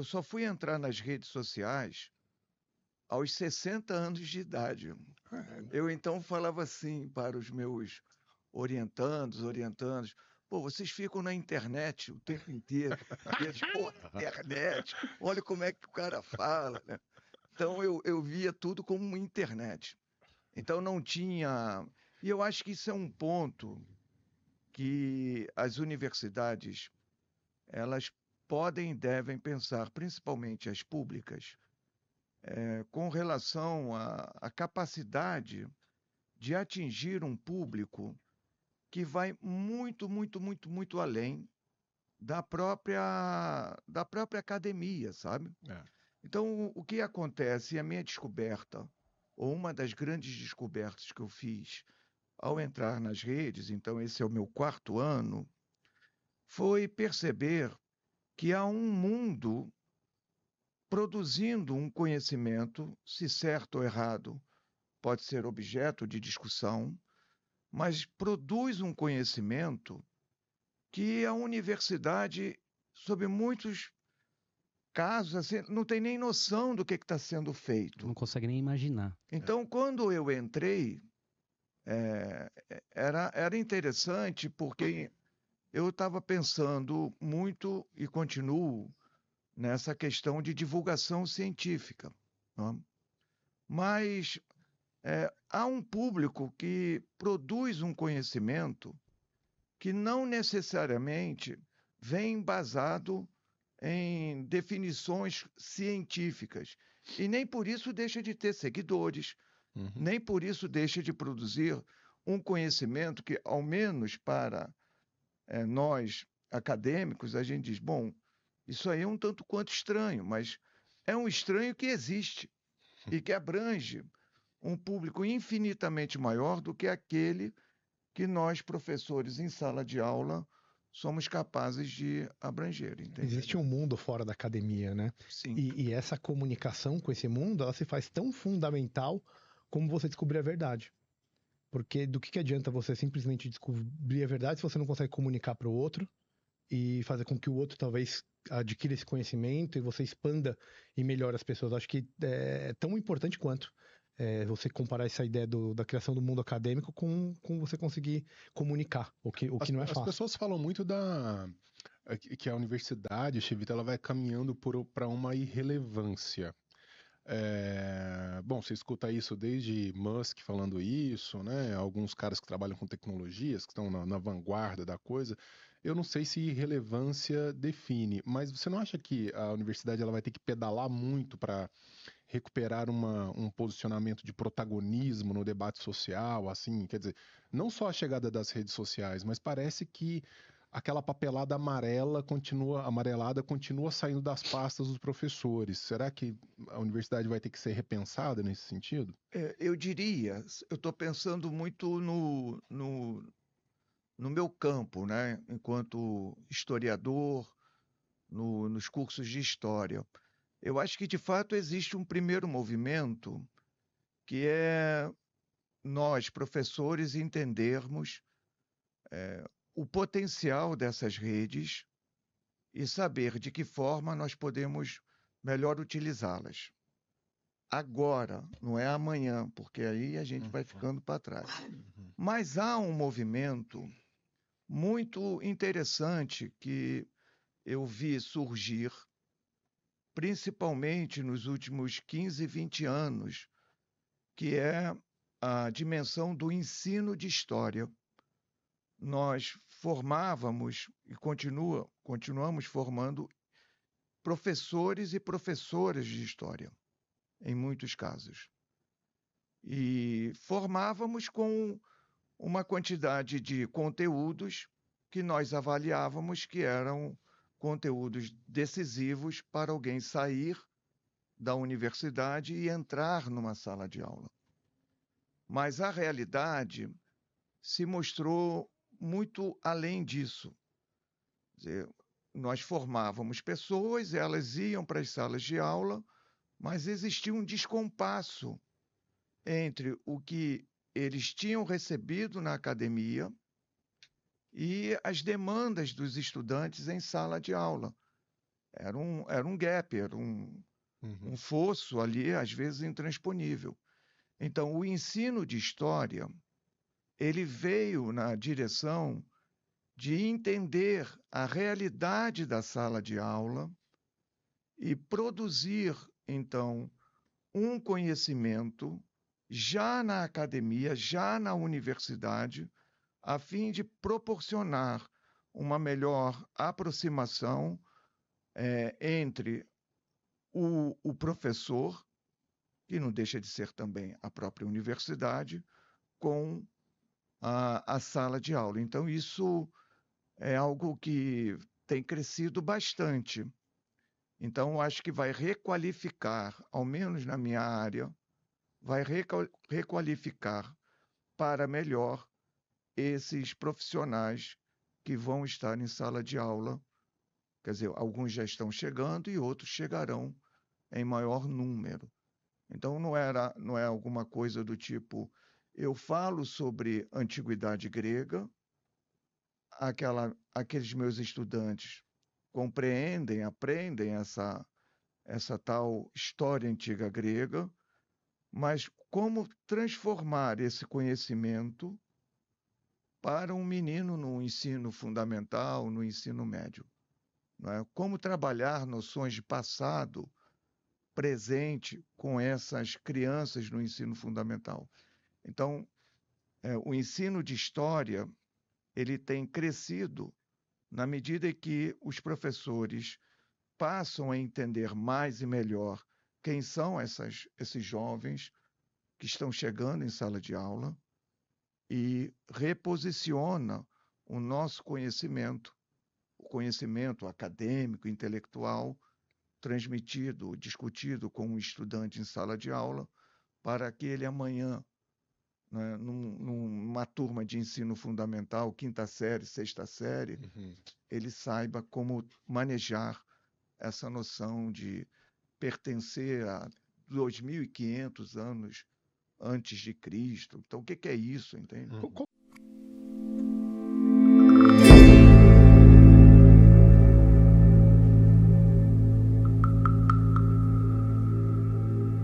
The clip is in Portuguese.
só fui entrar nas redes sociais aos 60 anos de idade. Eu então falava assim para os meus orientandos, pô, vocês ficam na internet o tempo inteiro. E eles, pô, internet, olha como é que o cara fala, né? Então eu via tudo como uma internet. Então não tinha. E eu acho que isso é um ponto que as universidades elas podem e devem pensar, principalmente as públicas, com relação à capacidade de atingir um público que vai muito, muito, muito, muito além da própria academia, sabe? É. Então, o que acontece, e a minha descoberta, ou uma das grandes descobertas que eu fiz ao entrar nas redes, então esse é o meu quarto ano, foi perceber que há um mundo produzindo um conhecimento, se certo ou errado, pode ser objeto de discussão, mas produz um conhecimento que a universidade, sob muitos casos, assim, não tem nem noção do que está sendo feito. Não consegue nem imaginar. Então, quando eu entrei, era interessante porque eu estava pensando muito e continuo nessa questão de divulgação científica, né? Mas há um público que produz um conhecimento que não necessariamente vem embasado em definições científicas. E nem por isso deixa de ter seguidores, nem por isso deixa de produzir um conhecimento que, ao menos para nós acadêmicos, a gente diz, bom, isso aí é um tanto quanto estranho, mas é um estranho que existe e que abrange um público infinitamente maior do que aquele que nós, professores em sala de aula, somos capazes de abranger. Entende? Existe um mundo fora da academia, né? Sim. E essa comunicação com esse mundo, ela se faz tão fundamental como você descobrir a verdade. Porque do que adianta você simplesmente descobrir a verdade se você não consegue comunicar para o outro e fazer com que o outro talvez adquira esse conhecimento e você expanda e melhore as pessoas. Acho que é tão importante quanto você comparar essa ideia da criação do mundo acadêmico com você conseguir comunicar, o que não é fácil. As pessoas falam muito que a universidade, Chivita, ela vai caminhando para uma irrelevância. Bom, você escuta isso desde Musk falando isso, né? Alguns caras que trabalham com tecnologias, que estão na vanguarda da coisa. Eu não sei se irrelevância define, mas você não acha que a universidade ela vai ter que pedalar muito para recuperar um posicionamento de protagonismo no debate social, assim? Quer dizer, não só a chegada das redes sociais, mas parece que aquela papelada amarelada continua saindo das pastas dos professores. Será que a universidade vai ter que ser repensada nesse sentido? Eu diria, eu estou pensando muito no meu campo, né? Enquanto historiador, nos cursos de história. Eu acho que, de fato, existe um primeiro movimento que é nós, professores, entendermos o potencial dessas redes e saber de que forma nós podemos melhor utilizá-las. Agora, não é amanhã, porque aí a gente vai ficando para trás. Mas há um movimento muito interessante que eu vi surgir, principalmente nos últimos 15, 20 anos, que é a dimensão do ensino de história. Nós formávamos e continuamos formando professores e professoras de história, em muitos casos. E formávamos com uma quantidade de conteúdos que nós avaliávamos que eram conteúdos decisivos para alguém sair da universidade e entrar numa sala de aula. Mas a realidade se mostrou muito além disso. Quer dizer, nós formávamos pessoas, elas iam para as salas de aula, mas existia um descompasso entre o que eles tinham recebido na academia e as demandas dos estudantes em sala de aula. Era um gap, era um fosso ali, às vezes intransponível. Então, o ensino de história, ele veio na direção de entender a realidade da sala de aula e produzir, então, um conhecimento já na academia, já na universidade, a fim de proporcionar uma melhor aproximação entre o professor, que não deixa de ser também a própria universidade, com a sala de aula. Então, isso é algo que tem crescido bastante. Então, eu acho que vai requalificar, ao menos na minha área, vai requalificar para melhor esses profissionais que vão estar em sala de aula. Quer dizer, alguns já estão chegando e outros chegarão em maior número. Então, não é alguma coisa do tipo, eu falo sobre antiguidade grega, aqueles meus estudantes compreendem, aprendem essa tal história antiga grega, mas como transformar esse conhecimento para um menino no ensino fundamental, no ensino médio? Não é? Como trabalhar noções de passado, presente com essas crianças no ensino fundamental? Então, o ensino de história ele tem crescido na medida em que os professores passam a entender mais e melhor quem são esses jovens que estão chegando em sala de aula e reposiciona o nosso conhecimento, o conhecimento acadêmico, intelectual, transmitido, discutido com um estudante em sala de aula, para que ele amanhã, né, numa turma de ensino fundamental, quinta série, sexta série, ele saiba como manejar essa noção de pertencer a 2.500 anos antes de Cristo. Então, o que é isso, entende?